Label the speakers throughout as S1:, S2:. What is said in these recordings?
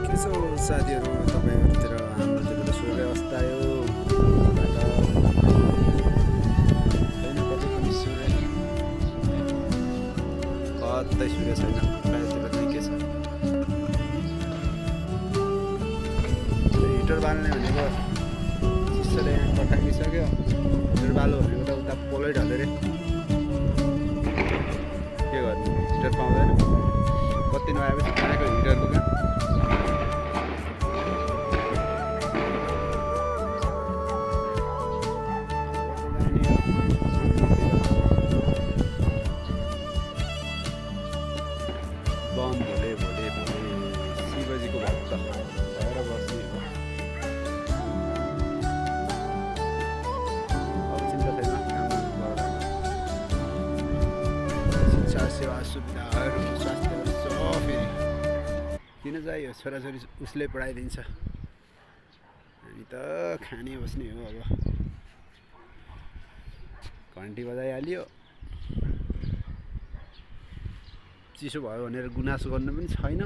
S1: यसो साथीहरू तपाईँहरूतिर हाम्रोतिर त सूर्यास्त आयो छैन कतै पनि सूर्य कतै सूर्य छैन प्रायःतिर चाहिँ के छ हिटर बाल्ने भनेको चिसोले यहाँ पठाइसक्यो हिटर बाल्नु भनेको त उता पोलै ढल्यो रे के गर्नु हिटर पाउँदैन कति नआएपछि आएको हिटर दोकान बम भोले भोले भोले शिवजीको भक्त भएर बस्ने हो अब चिन्ता छैन कामबाट शिक्षा सेवा सुविधाहरू स्वास्थ्यहरू सब फेरि किन चाहियो छोराछोरी उसले पढाइदिन्छ हामी त खाने बस्ने हो अब घन्टी बजाइहाल्यो चिसो भयो भनेर गुनासो गर्नु पनि छैन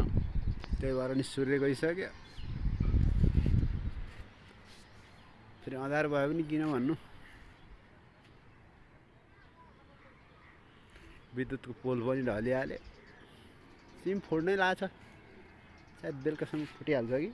S1: त्यही भएर नि सूर्य गइसक्यो फेरि अँधार भयो पनि किन भन्नु विद्युतको पोल पनि ढलिहाल्यो सिम फोड्नै लाग्छ सायद बेलुकासम्म फुटिहाल्छ कि